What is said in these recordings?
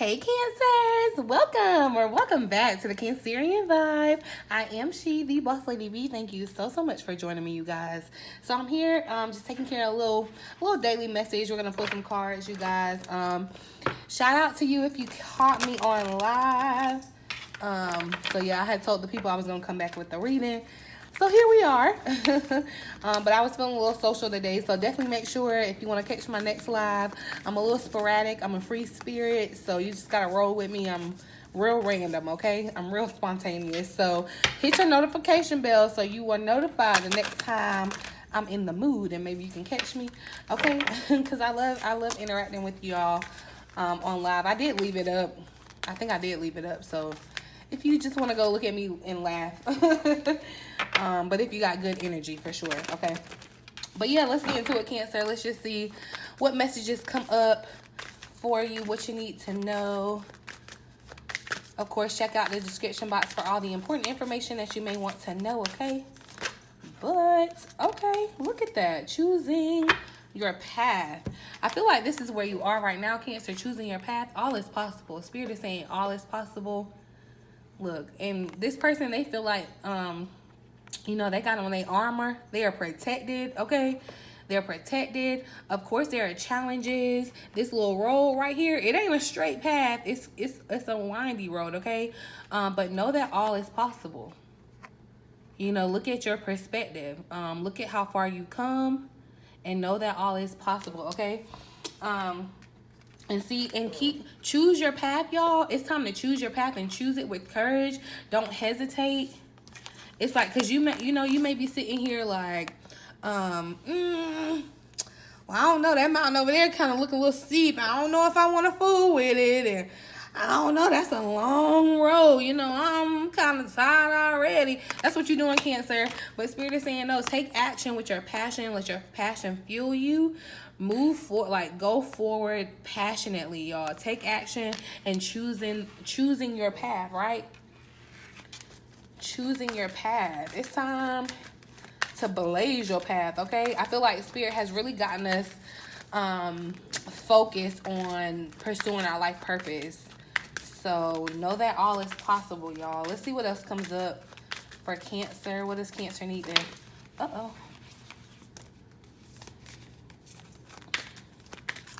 Hey Cancers! Welcome back to the Cancerian Vibe. I am the Boss Lady B. Thank you so much for joining me, you guys. So I'm here, just taking care of a little daily message. We're gonna pull some cards, you guys. Shout out to you if you caught me on live. So yeah, I had told the people I was gonna come back with the reading. So here we are. But I was feeling a little social today, so definitely make sure if you want to catch my next live. I'm a little sporadic. I'm a free spirit, so you just got to roll with me. I'm real random, okay? I'm real spontaneous. So hit your notification bell so you are notified the next time I'm in the mood and maybe you can catch me, okay? Because I love interacting with y'all on live. I did leave it up. I think I did leave it up, so if you just want to go look at me and laugh. But if you got good energy, for sure, okay? But yeah, let's get into it, Cancer. Let's just see what messages come up for you, what you need to know. Of course, check out the description box for all the important information that you may want to know, okay? But, okay, look at that. Choosing your path. I feel like this is where you are right now, Cancer. Choosing your path. All is possible. Spirit is saying all is possible. Look, and this person, they feel like, you know, they got on their armor. They are protected, okay? They're protected. Of course, there are challenges. This little road right here, it ain't a straight path. It's a windy road, okay? But know that all is possible. You know, look at your perspective. Look at how far you come and know that all is possible, okay? And see, and choose your path, y'all. It's time to choose your path and choose it with courage. Don't hesitate. It's like, cause you may be sitting here like, well, I don't know, that mountain over there kind of look a little steep. I don't know if I want to fool with it, and I don't know, that's a long road. You know, I'm kind of tired already. That's what you're doing, Cancer. But Spirit is saying, no, take action with your passion. Let your passion fuel you. Move forward, like go forward passionately, y'all. Take action and choosing your path, right? Choosing your path. It's time to blaze your path, okay? I feel like Spirit has really gotten us focused on pursuing our life purpose. So know that all is possible, y'all. Let's see what else comes up for Cancer. What does Cancer need to... Uh-oh.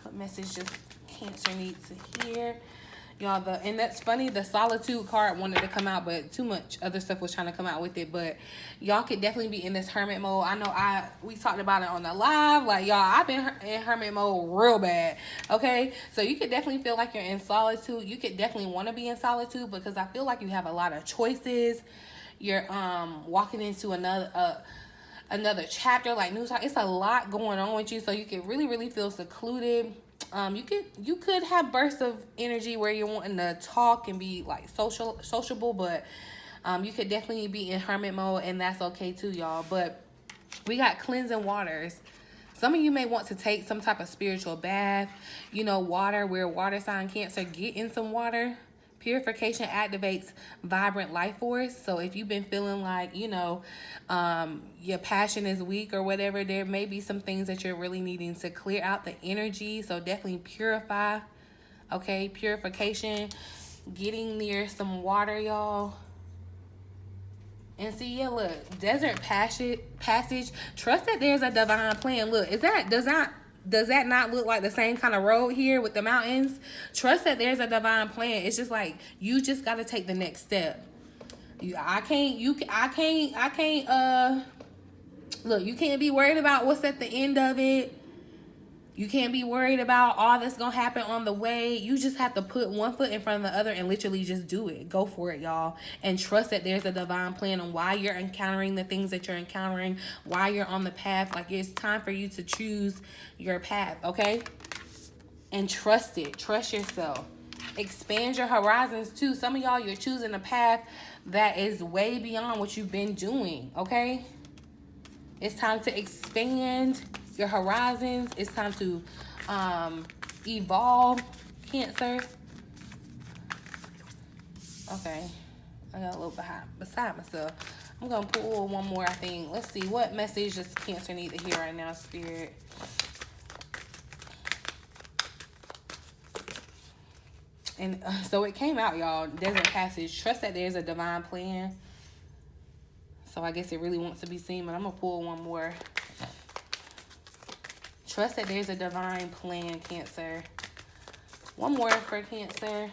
What message does Cancer need to hear? Y'all, and that's funny, the Solitude card wanted to come out, but too much other stuff was trying to come out with it. But y'all could definitely be in this hermit mode. I know we talked about it on the live. Like, y'all, I've been in hermit mode real bad, okay? So you could definitely feel like you're in solitude. You could definitely want to be in solitude because I feel like you have a lot of choices. You're walking into another chapter, like new talk. It's a lot going on with you, so you could really feel secluded. You could have bursts of energy where you're wanting to talk and be like sociable, but you could definitely be in hermit mode, and that's okay too, y'all. But we got cleansing waters. Some of you may want to take some type of spiritual bath. You know, water, we're water sign Cancer. Get in some water. Purification activates vibrant life force. So if you've been feeling like, you know, your passion is weak or whatever, there may be some things that you're really needing to clear out the energy. So definitely purify. Okay, purification. Getting near some water, y'all. And see, yeah, look, desert passage. Trust that there's a divine plan. Look, does that not look like the same kind of road here with the mountains? Trust that there's a divine plan. It's just like you just got to take the next step. I can't. Look, you can't be worried about what's at the end of it. You can't be worried about all that's gonna happen on the way. You just have to put one foot in front of the other and literally just do it. Go for it, y'all. And trust that there's a divine plan on why you're encountering the things that you're encountering, why you're on the path. Like, it's time for you to choose your path, okay? And trust it. Trust yourself. Expand your horizons too. Some of y'all, you're choosing a path that is way beyond what you've been doing, okay? It's time to expand your horizons. It's time to evolve, Cancer. Okay, I got a little beside myself. I'm gonna pull one more, I think. Let's see, what message does Cancer need to hear right now, Spirit? And so it came out, y'all. Desert Passage. Trust that there's a divine plan. So I guess it really wants to be seen, but I'm going to pull one more. Trust that there's a divine plan, Cancer. One more for Cancer.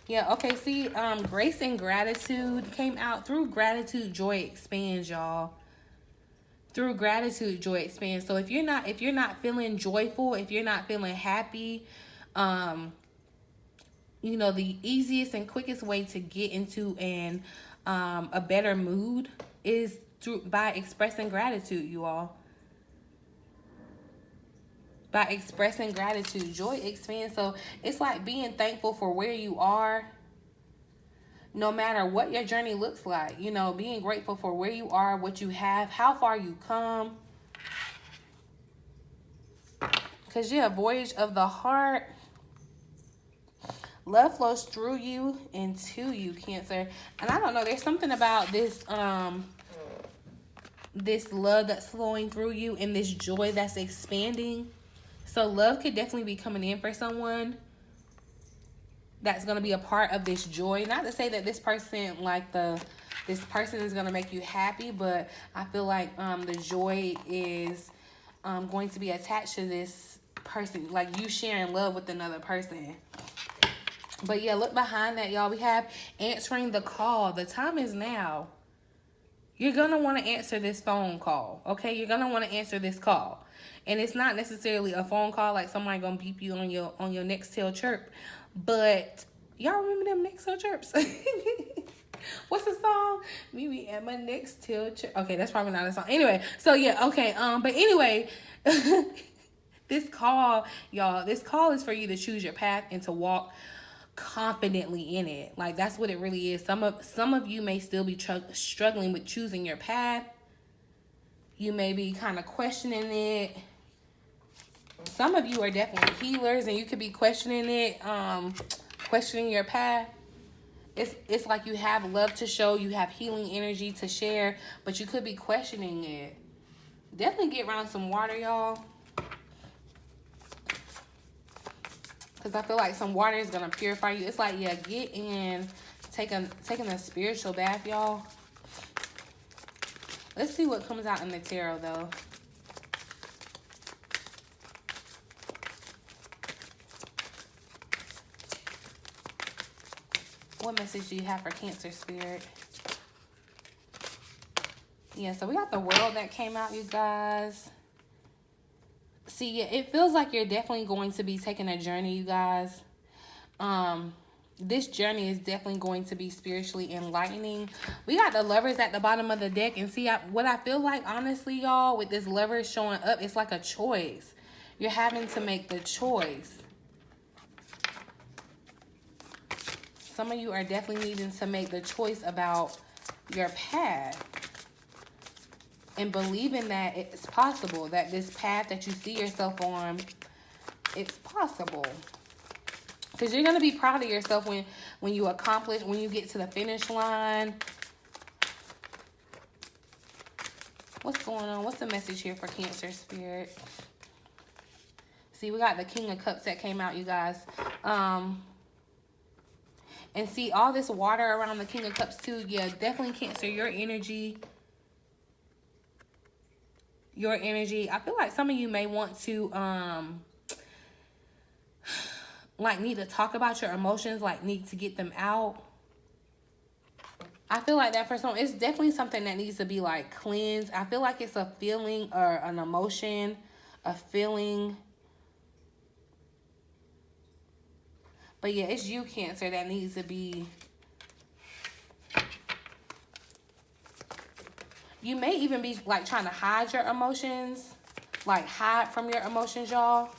Yeah, okay, see, grace and gratitude came out. Through gratitude, joy expands, y'all. Through gratitude, joy expands. So if you're not feeling joyful, if you're not feeling happy, you know, the easiest and quickest way to get into a better mood is by expressing gratitude, you all. By expressing gratitude, joy expands. So it's like being thankful for where you are, no matter what your journey looks like. You know, being grateful for where you are, what you have, how far you come. Because yeah, voyage of the heart. Love flows through you and to you, Cancer. And I don't know, there's something about this this love that's flowing through you and this joy that's expanding. So love could definitely be coming in for someone that's going to be a part of this joy. Not to say that this person, this person is going to make you happy, but I feel like the joy is going to be attached to this person, like you sharing love with another person. But yeah, look behind that, y'all. We have answering the call. The time is now. You're going to want to answer this phone call, okay? You're going to want to answer this call. And it's not necessarily a phone call like somebody going to beep you on your next tail chirp. But y'all remember them next tail chirps? What's the song? Maybe at my next tail chirp. Okay, that's probably not a song. Anyway, so yeah, okay. But anyway, this call, y'all, this call is for you to choose your path and to walk confidently in it. Like, that's what it really is. Some of you may still be struggling with choosing your path. You may be kind of questioning it. Some of you are definitely healers and you could be questioning it, questioning your path. It's like you have love to show, you have healing energy to share, but you could be questioning it. Definitely get around some water, y'all. Because I feel like some water is going to purify you. It's like, yeah, get in, taking a spiritual bath, y'all. Let's see what comes out in the tarot, though. What message do you have for Cancer Spirit? Yeah, so we got the World that came out, you guys. See, it feels like you're definitely going to be taking a journey, you guys. This journey is definitely going to be spiritually enlightening. We got the Lovers at the bottom of the deck. And see, what I feel like, honestly, y'all, with this Lovers showing up, it's like a choice. You're having to make the choice. Some of you are definitely needing to make the choice about your path. And believing that it's possible, that this path that you see yourself on, it's possible. Because you're going to be proud of yourself when you accomplish, when you get to the finish line. What's going on? What's the message here for Cancer Spirit? See, we got the King of Cups that came out, you guys. And see, all this water around the King of Cups too. Yeah, definitely Cancer, your energy. Your energy. I feel like some of you may want to, like, need to talk about your emotions, like, need to get them out. I feel like that for some, it's definitely something that needs to be, like, cleansed. I feel like it's a feeling or an emotion, a feeling. But yeah, it's you, Cancer, that needs to be. You may even be, like, trying to hide your emotions. Like, hide from your emotions, y'all.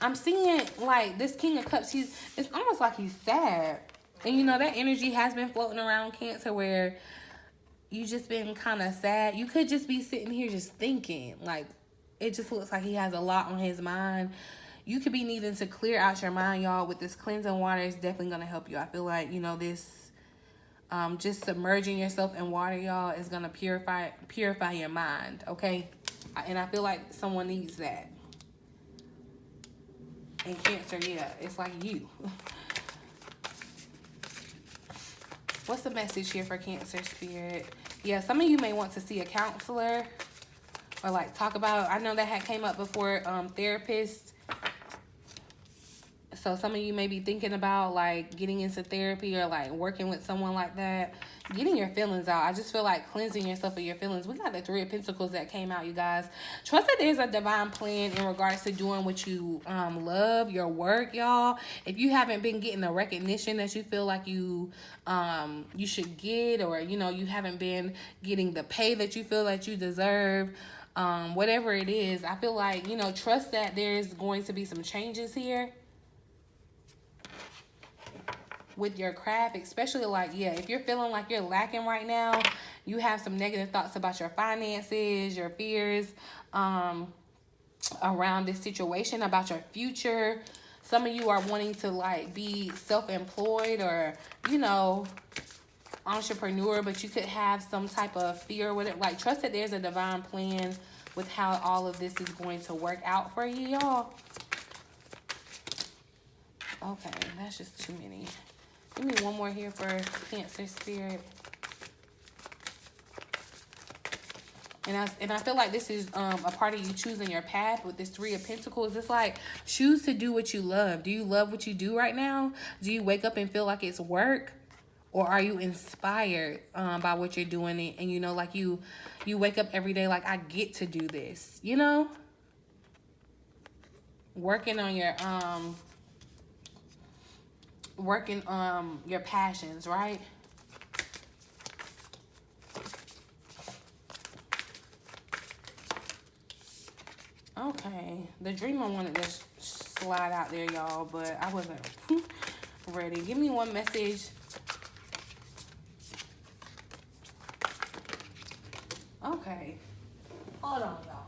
I'm seeing, like, this King of Cups, it's almost like he's sad. And, you know, that energy has been floating around, Cancer, where you just been kind of sad. You could just be sitting here just thinking. Like, it just looks like he has a lot on his mind. You could be needing to clear out your mind, y'all. With this cleansing water, it's definitely going to help you. I feel like, you know, this just submerging yourself in water, y'all, is going to purify your mind, okay? And I feel like someone needs that. And Cancer, yeah, it's like you. What's the message here for Cancer spirit? Yeah, some of you may want to see a counselor or like talk about, I know that had came up before, therapist. So some of you may be thinking about like getting into therapy or like working with someone like that. Getting your feelings out. I just feel like cleansing yourself of your feelings. We got the Three of Pentacles that came out, you guys. Trust that there's a divine plan in regards to doing what you love, your work, y'all. If you haven't been getting the recognition that you feel like you should get, or you know, you haven't been getting the pay that you feel that you deserve, whatever it is, I feel like, you know, trust that there's going to be some changes here with your craft, especially like, yeah, if you're feeling like you're lacking right now, you have some negative thoughts about your finances, your fears around this situation, about your future. Some of you are wanting to like be self-employed or, you know, entrepreneur, but you could have some type of fear with it. Like, trust that there's a divine plan with how all of this is going to work out for you, y'all. Okay, that's just too many. Give me one more here for Cancer spirit. And I feel like this is a part of you choosing your path with this Three of Pentacles. It's like, choose to do what you love. Do you love what you do right now? Do you wake up and feel like it's work? Or are you inspired by what you're doing? And you know, like you wake up every day like, I get to do this, you know? Working on your passions, right? Okay, the dreamer wanted to slide out there, y'all, but I wasn't ready. Give me one message. Okay, hold on, y'all.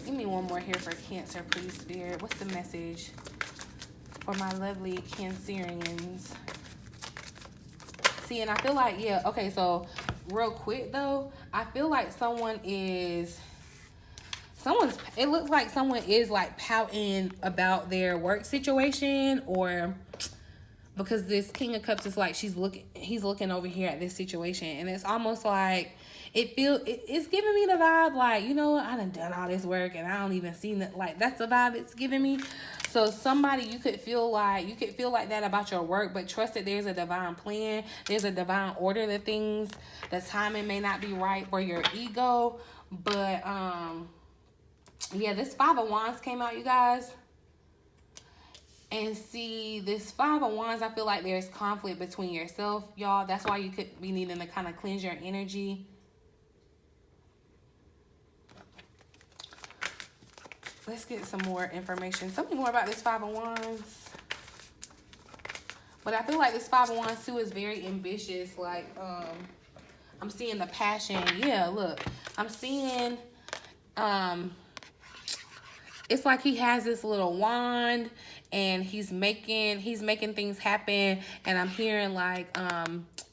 Give me one more here for Cancer, please, Spirit. What's the message for my lovely Cancerians? See, and I feel like, yeah, okay, so real quick, though, I feel like it looks like someone is, like, pouting about their work situation, or because this King of Cups is like, he's looking over here at this situation, and it's almost like, it's giving me the vibe like, you know what, I done all this work and I don't even see that. Like, that's the vibe it's giving me. So somebody, you could feel like that about your work, but trust that there's a divine plan. There's a divine order to things. The timing may not be right for your ego, but yeah, this Five of Wands came out, you guys. And see, this Five of Wands, I feel like there's conflict between yourself, y'all. That's why you could be needing to kind of cleanse your energy. Let's get some more information. Something more about this Five of Wands. But I feel like this Five of Wands, too, is very ambitious. Like, I'm seeing the passion. Yeah, look. I'm seeing, it's like he has this little wand and he's making things happen. And I'm hearing, like,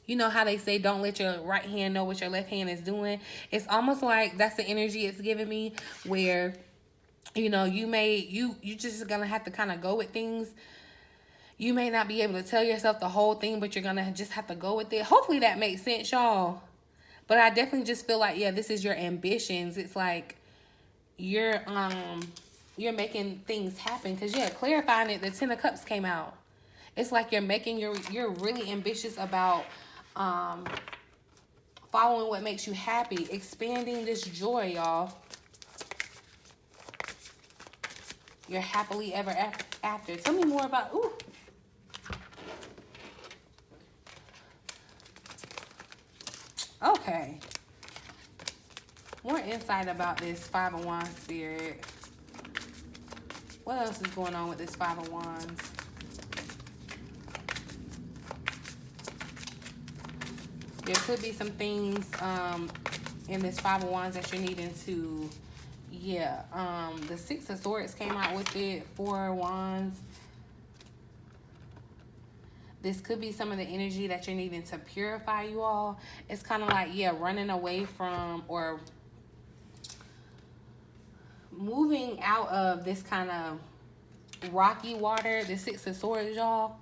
you know how they say, don't let your right hand know what your left hand is doing? It's almost like that's the energy it's giving me, where, you know, you just gonna have to kind of go with things. You may not be able to tell yourself the whole thing, but you're gonna just have to go with it. Hopefully that makes sense, y'all. But I definitely just feel like, yeah, this is your ambitions. It's like you're making things happen. Because, yeah, clarifying it, the Ten of Cups came out. It's like you're really ambitious about following what makes you happy, expanding this joy, y'all. You're happily ever after. Tell me more about, ooh. Okay. More insight about this Five of Wands spirit. What else is going on with this Five of Wands? There could be some things in this Five of Wands that you're needing to, yeah. The Six of Swords came out with it. Four of Wands. This could be some of the energy that you're needing to purify, you all. It's kind of like, yeah, running away from or moving out of this kind of rocky water, the Six of Swords, y'all,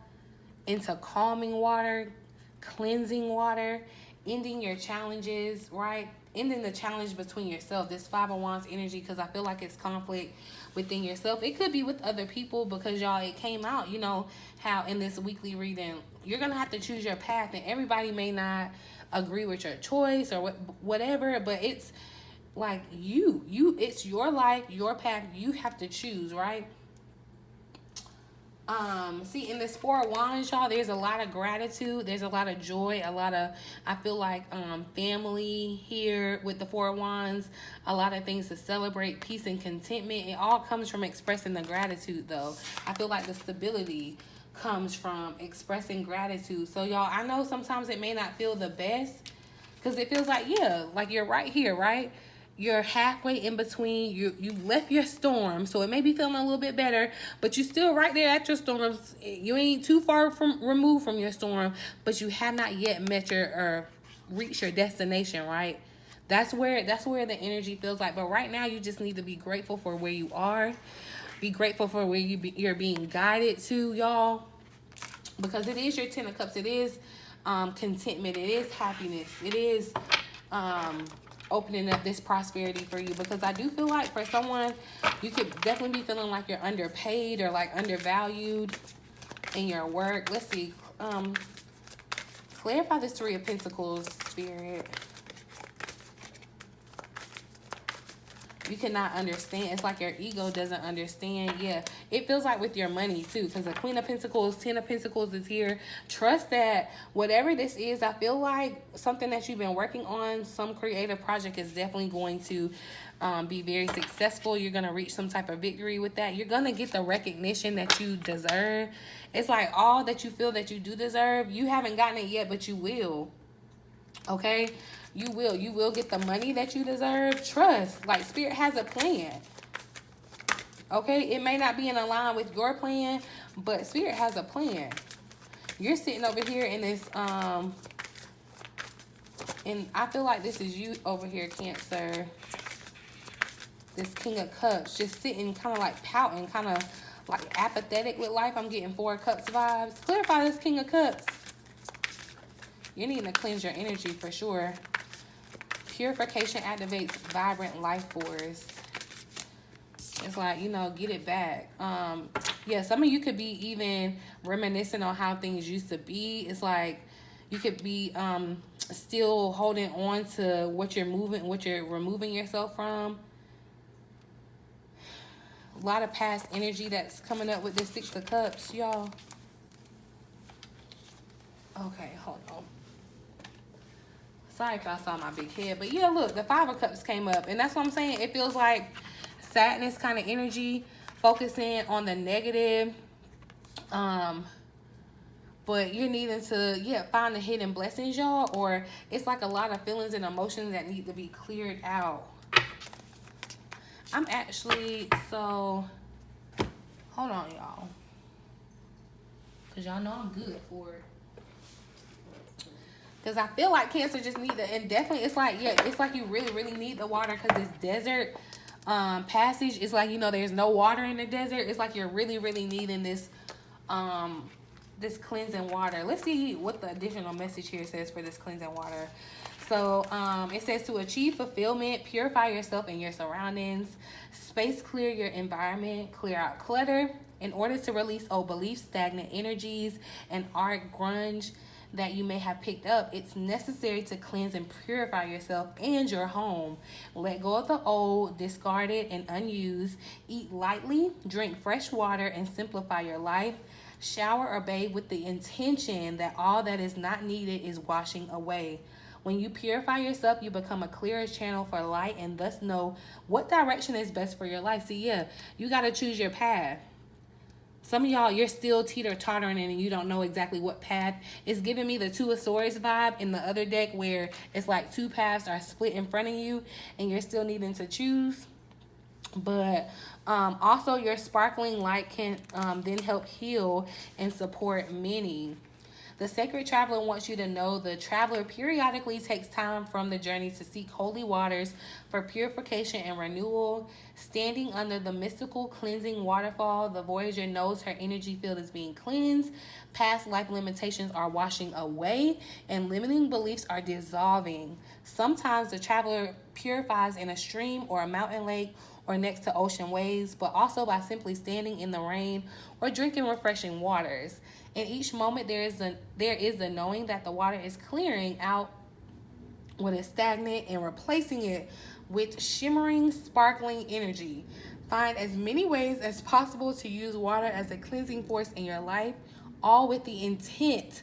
into calming water, cleansing water, ending your challenges, right? Ending the challenge between yourself, this Five of Wands energy, because I feel like it's conflict within yourself. It could be with other people because, y'all, it came out, you know, how in this weekly reading, you're going to have to choose your path, and everybody may not agree with your choice or whatever, but it's like it's your life, your path. You have to choose, right? See, in this Four of Wands, y'all, there's a lot of gratitude, there's a lot of joy, a lot of, I feel like, family here with the Four of Wands, a lot of things to celebrate, peace and contentment. It all comes from expressing the gratitude, though. I feel like the stability comes from expressing gratitude. So, y'all, I know sometimes it may not feel the best because it feels like, yeah, like you're right here, right? You're halfway in between. You've left your storm, so it may be feeling a little bit better, but you're still right there at your storm. You ain't too far removed from your storm, but you have not yet met your or reached your destination, right? That's where the energy feels like. But right now, you just need to be grateful for where you are. Be grateful for where you're being guided to, y'all, because it is your Ten of Cups. It is contentment. It is happiness. It is opening up this prosperity for you, because I do feel like for someone, you could definitely be feeling like you're underpaid or like undervalued in your work. Let's see. Clarify this Three of Pentacles, Spirit. You cannot understand. It's like your ego doesn't understand. Yeah, it feels like with your money too, because the Queen of Pentacles, Ten of Pentacles is here. Trust that whatever this is, I feel like something that you've been working on, some creative project, is definitely going to be very successful. You're going to reach some type of victory with that. You're going to get the recognition that you deserve. It's like all that you feel that you do deserve, you haven't gotten it yet, but you will. Okay? You will get the money that you deserve. Trust. Like, Spirit has a plan. Okay? It may not be in line with your plan, but Spirit has a plan. You're sitting over here in this, and I feel like this is you over here, Cancer. This King of Cups, just sitting kind of like pouting, kind of like apathetic with life. I'm getting Four of Cups vibes. Clarify this King of Cups. You need to cleanse your energy for sure. Purification activates vibrant life force. It's like, you know, get it back. Yeah, some of you could be even reminiscing on how things used to be. It's like you could be still holding on to what you're removing yourself from. A lot of past energy that's coming up with this Six of Cups, y'all. Okay, hold on. Sorry if I saw my big head. But yeah, look, the Five of Cups came up. And that's what I'm saying. It feels like sadness kind of energy, focusing on the negative. But you're needing to, yeah, find the hidden blessings, y'all. Or it's like a lot of feelings and emotions that need to be cleared out. I'm actually, so, hold on, y'all. Because y'all know I'm good for it. Because I feel like Cancer just need the, and definitely it's like, yeah, it's like you really, really need the water, because this desert passage is like, you know, there's no water in the desert. It's like you're really, really needing this, this cleansing water. Let's see what the additional message here says for this cleansing water. So it says to achieve fulfillment, purify yourself and your surroundings, space clear your environment, clear out clutter in order to release old beliefs, stagnant energies, and art grunge that you may have picked up. It's necessary to cleanse and purify yourself and your home. Let go of the old, discarded, and unused. Eat lightly, drink fresh water, and simplify your life. Shower or bathe with the intention that all that is not needed is washing away. When you purify yourself, you become a clearer channel for light and thus know what direction is best for your life. See, yeah, you got to choose your path. Some of y'all, you're still teeter-tottering and you don't know exactly what path. It's giving me the Two of Swords vibe in the other deck, where it's like two paths are split in front of you and you're still needing to choose. But also your sparkling light can then help heal and support many. The sacred traveler wants you to know the traveler periodically takes time from the journey to seek holy waters for purification and renewal. Standing under the mystical cleansing waterfall, the voyager knows her energy field is being cleansed, past life limitations are washing away, and limiting beliefs are dissolving. Sometimes the traveler purifies in a stream or a mountain lake or next to ocean waves, but also by simply standing in the rain or drinking refreshing waters. In each moment, there is the knowing that the water is clearing out what is stagnant and replacing it with shimmering, sparkling energy. Find as many ways as possible to use water as a cleansing force in your life, all with the intent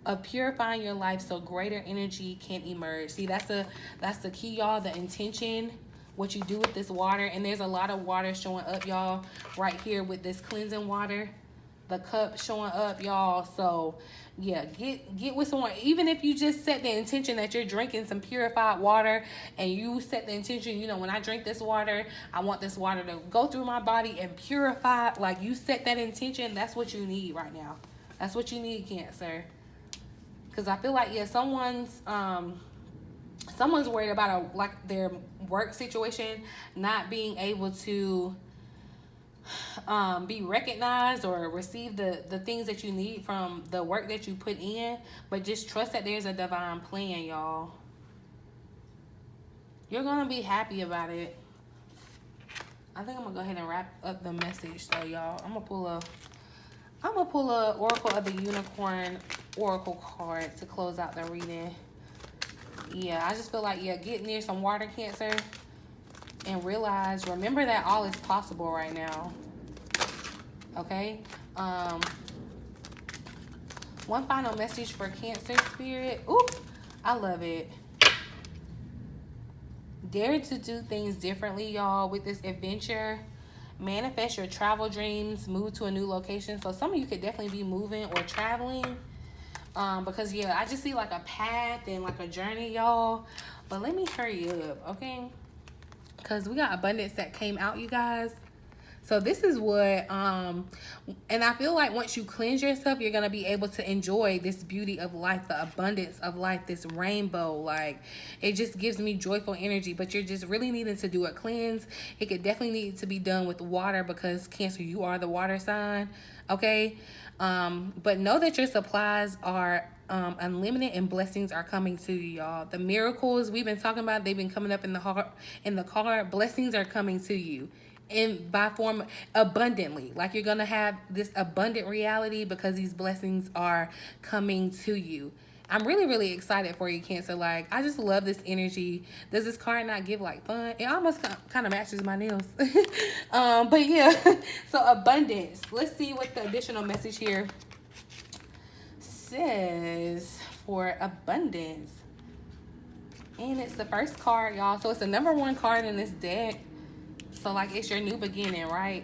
of purifying your life so greater energy can emerge. See, that's the key, y'all, the intention, what you do with this water. And there's a lot of water showing up, y'all, right here with this cleansing water. The cup showing up, y'all. So yeah, get with someone. Even if you just set the intention that you're drinking some purified water, and you set the intention, you know, when I drink this water, I want this water to go through my body and purify. Like, you set that intention, that's what you need right now. That's what you need, Cancer. Because I feel like, yeah, someone's worried about their work situation not being able to be recognized or receive the things that you need from the work that you put in. But just trust that there's a divine plan, y'all. You're gonna be happy about it. I think I'm gonna go ahead and wrap up the message though, y'all. I'm gonna pull a Oracle of the Unicorn Oracle card to close out the reading. Yeah, I just feel like, yeah, get near some water, Cancer, and remember that all is possible right now. Okay? One final message for Cancer Spirit. Ooh, I love it. Dare to do things differently, y'all, with this adventure. Manifest your travel dreams. Move to a new location. So some of you could definitely be moving or traveling. Because, yeah, I just see like a path and like a journey, y'all. But let me hurry up, okay? Because we got abundance that came out, you guys. So this is what, and I feel like once you cleanse yourself, you're going to be able to enjoy this beauty of life, the abundance of life, this rainbow. Like, it just gives me joyful energy, but you're just really needing to do a cleanse. It could definitely need to be done with water because, Cancer, you are the water sign, okay? But know that your supplies are unlimited and blessings are coming to you, y'all. The miracles we've been talking about, they've been coming up in the card. Blessings are coming to you in by form abundantly. Like, you're gonna have this abundant reality because these blessings are coming to you. I'm really, really excited for you, Cancer. Like, I just love this energy. Does this card not give like fun? It almost kind of matches my nails. But yeah, so abundance. Let's see what the additional message here says for abundance. And it's the first card, y'all. So it's the number one card in this deck. So like, it's your new beginning, right?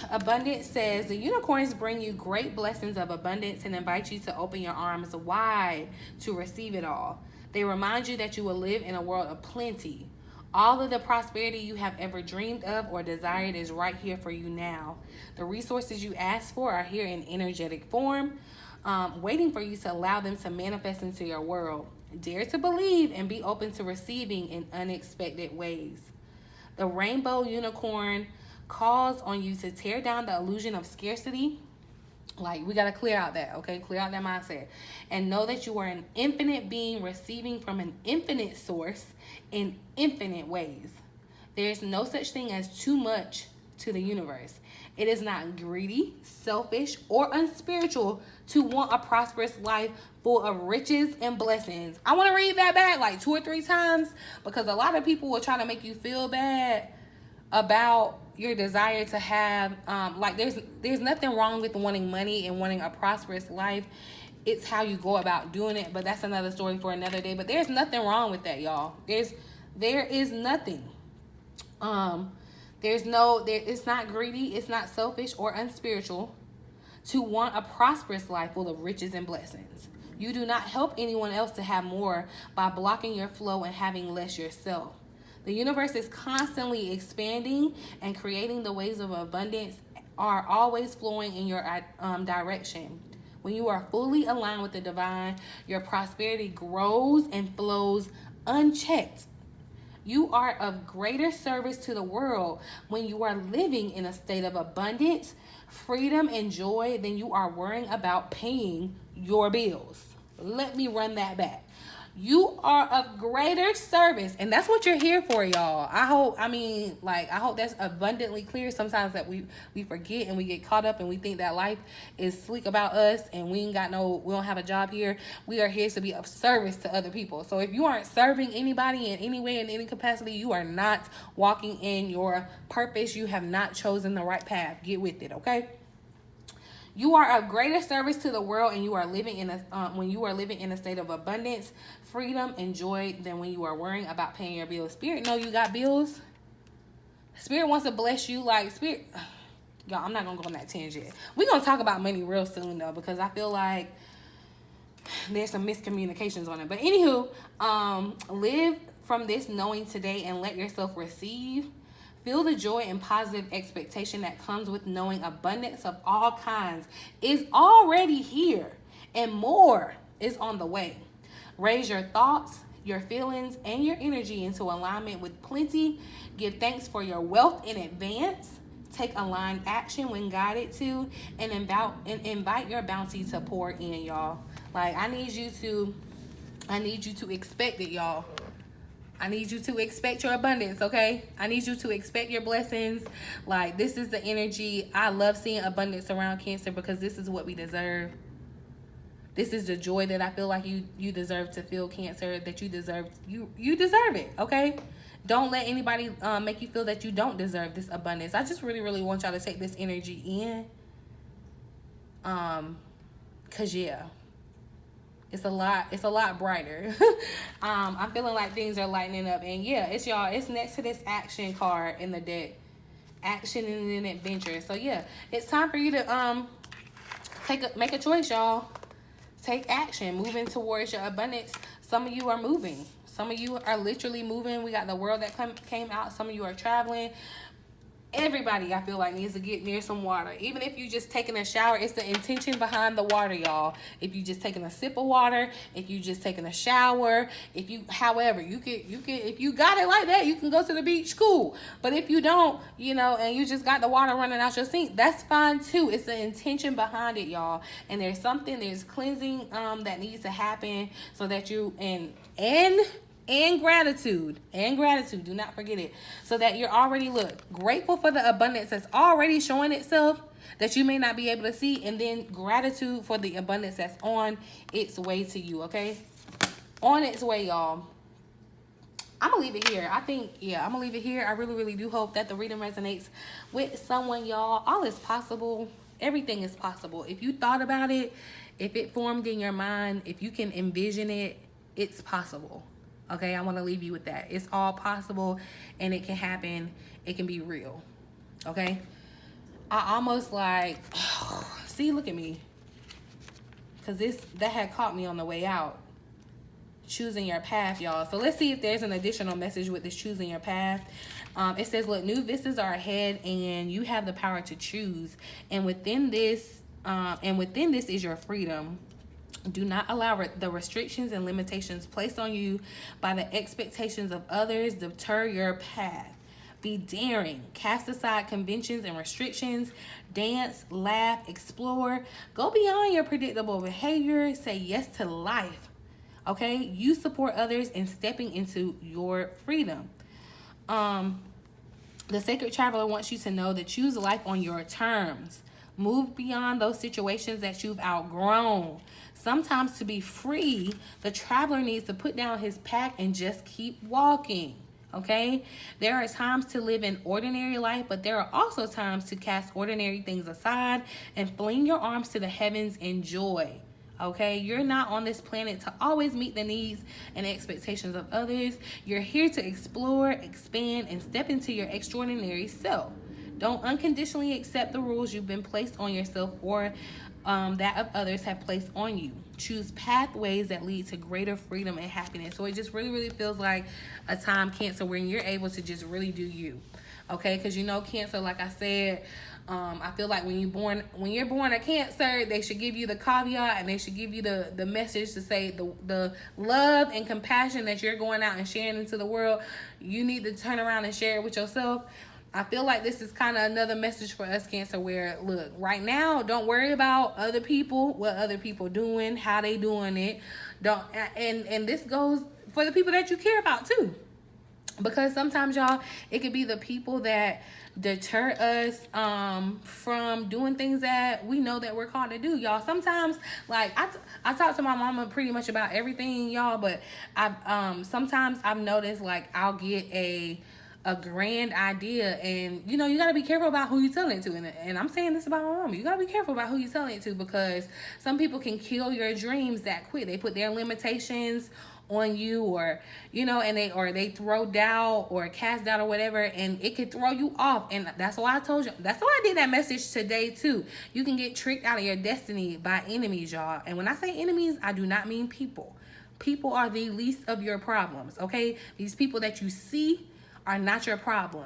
Abundance says, the unicorns bring you great blessings of abundance and invite you to open your arms wide to receive it all. They remind you that you will live in a world of plenty. All of the prosperity you have ever dreamed of or desired is right here for you now. The resources you asked for are here in energetic form, waiting for you to allow them to manifest into your world. Dare to believe and be open to receiving in unexpected ways. The rainbow unicorn calls on you to tear down the illusion of scarcity. Like, we got to clear out that, okay? Clear out that mindset. And know that you are an infinite being receiving from an infinite source in infinite ways. There's no such thing as too much to the universe. It is not greedy, selfish, or unspiritual to want a prosperous life full of riches and blessings. I want to read that back like 2 or 3 times because a lot of people will try to make you feel bad about your desire to have, like, there's nothing wrong with wanting money and wanting a prosperous life. It's how you go about doing it, but that's another story for another day. But there's nothing wrong with that, y'all. There is nothing. It's not greedy, it's not selfish or unspiritual to want a prosperous life full of riches and blessings. You do not help anyone else to have more by blocking your flow and having less yourself. The universe is constantly expanding and creating. The waves of abundance are always flowing in your direction. When you are fully aligned with the divine, your prosperity grows and flows unchecked. You are of greater service to the world when you are living in a state of abundance, freedom, and joy than you are worrying about paying your bills. Let me run that back. You are of greater service, and that's what you're here for, y'all. I hope that's abundantly clear. Sometimes that we forget and we get caught up and we think that life is sleek about us and we don't have a job here. We are here to be of service to other people. So if you aren't serving anybody in any way, in any capacity, you are not walking in your purpose. You have not chosen the right path. Get with it, okay? You are of greater service to the world, and you are living in when you are living in a state of abundance, freedom, and joy than when you are worrying about paying your bills. Spirit know you got bills. Spirit wants to bless you like Spirit. Y'all, I'm not gonna go on that tangent. We're gonna talk about money real soon though, because I feel like there's some miscommunications on it. But anywho, live from this knowing today and let yourself receive. Feel the joy and positive expectation that comes with knowing abundance of all kinds is already here and more is on the way. Raise your thoughts, your feelings, and your energy into alignment with plenty. Give thanks for your wealth in advance. Take aligned action when guided to, and invite your bounty to pour in, y'all. Like, I need you to expect it, y'all. I need you to expect your abundance, okay? I need you to expect your blessings. Like, this is the energy. I love seeing abundance around Cancer because this is what we deserve. This is the joy that I feel like you deserve to feel, Cancer, that you deserve. You deserve it, okay? Don't let anybody make you feel that you don't deserve this abundance. I just really, really want y'all to take this energy in. Cause yeah. It's a lot brighter. I'm feeling like things are lightening up. And yeah, it's next to this action card in the deck. Action and an adventure. So yeah, it's time for you to make a choice, y'all. Take action. Moving towards your abundance. Some of you are moving. Some of you are literally moving. We got the world that came out. Some of you are traveling. Everybody, I feel like, needs to get near some water. Even if you just taking a shower, it's the intention behind the water, y'all. If you just taking a sip of water, if you just taking a shower, however, you can, if you got it like that, you can go to the beach, cool. But if you don't, and you just got the water running out your sink, that's fine too. It's the intention behind it, y'all. And there's cleansing that needs to happen so that you, and gratitude, do not forget it, so that you're already grateful for the abundance that's already showing itself that you may not be able to see, and then gratitude for the abundance that's on its way to you, okay? On its way, y'all. I'm gonna leave it here. I'm gonna leave it here. I really, really do hope that the reading resonates with someone, y'all. All is possible. Everything is possible. If you thought about it, if it formed in your mind, if you can envision it, it's possible. Okay, I want to leave you with that. It's all possible, and it can happen. It can be real. Okay? I almost see, look at me. Because that had caught me on the way out. Choosing your path, y'all. So let's see if there's an additional message with this choosing your path. It says, look, new vistas are ahead, and you have the power to choose. And within this is your freedom. Do not allow the restrictions and limitations placed on you by the expectations of others deter your path. Be daring. Cast aside conventions and restrictions. Dance, laugh, explore. Go beyond your predictable behavior. Say yes to life. Okay? You support others in stepping into your freedom. The Sacred Traveler wants you to know to choose life on your terms. Move beyond those situations that you've outgrown. Sometimes to be free, the traveler needs to put down his pack and just keep walking. Okay? There are times to live an ordinary life, but there are also times to cast ordinary things aside and fling your arms to the heavens in joy. Okay? You're not on this planet to always meet the needs and expectations of others. You're here to explore, expand, and step into your extraordinary self. Don't unconditionally accept the rules you've been placed on yourself or that of others have placed on you. Choose pathways that lead to greater freedom and happiness. So it just really, really feels like a time, Cancer, when you're able to just really do you. Okay? Because Cancer, like I said, I feel like when you're born a Cancer, they should give you the caveat, and they should give you the message to say the love and compassion that you're going out and sharing into the world, you need to turn around and share it with yourself. I feel like this is kind of another message for us, Cancer, where, look, right now, don't worry about other people, what other people doing, how they doing it. Don't, and this goes for the people that you care about too. Because sometimes, y'all, it could be the people that deter us from doing things that we know that we're called to do, y'all. Sometimes, like, I talk to my mama pretty much about everything, y'all, but sometimes I've noticed, like, I'll get a grand idea, and you know, you got to be careful about who you telling it to. And I'm saying this about my mama. You got to be careful about who you telling it to, because some people can kill your dreams that quick. They put their limitations on you, or you know, and they throw doubt or cast doubt or whatever, and it could throw you off. And that's why I told you, that's why I did that message today too. You can get tricked out of your destiny by enemies, y'all. And when I say enemies, I do not mean people. People are the least of your problems, okay? These people that you see are not your problem,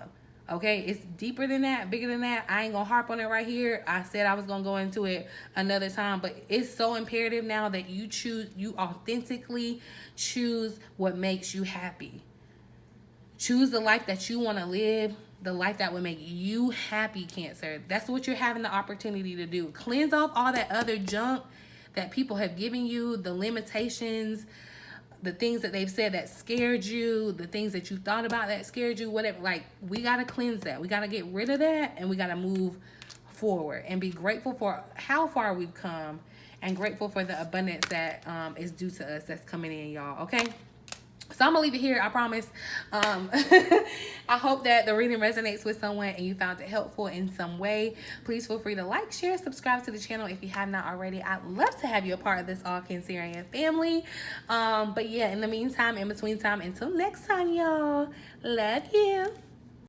okay? It's deeper than that, bigger than that. I ain't gonna harp on it right here. I said I was gonna go into it another time, but it's so imperative now that you authentically choose what makes you happy. Choose the life that you want to live, the life that would make you happy, Cancer. That's what you're having the opportunity to do. Cleanse off all that other junk that people have given you, the limitations, the things that they've said that scared you, the things that you thought about that scared you, whatever. Like, we got to cleanse that. We got to get rid of that, and we got to move forward and be grateful for how far we've come, and grateful for the abundance that is due to us that's coming in, y'all, okay? So I'm gonna leave it here, I promise. I hope that the reading resonates with someone and you found it helpful in some way. Please feel free to like, share, subscribe to the channel if you have not already. I'd love to have you a part of this all Cancerian family. But yeah, in the meantime, in between time, until next time, y'all, love you.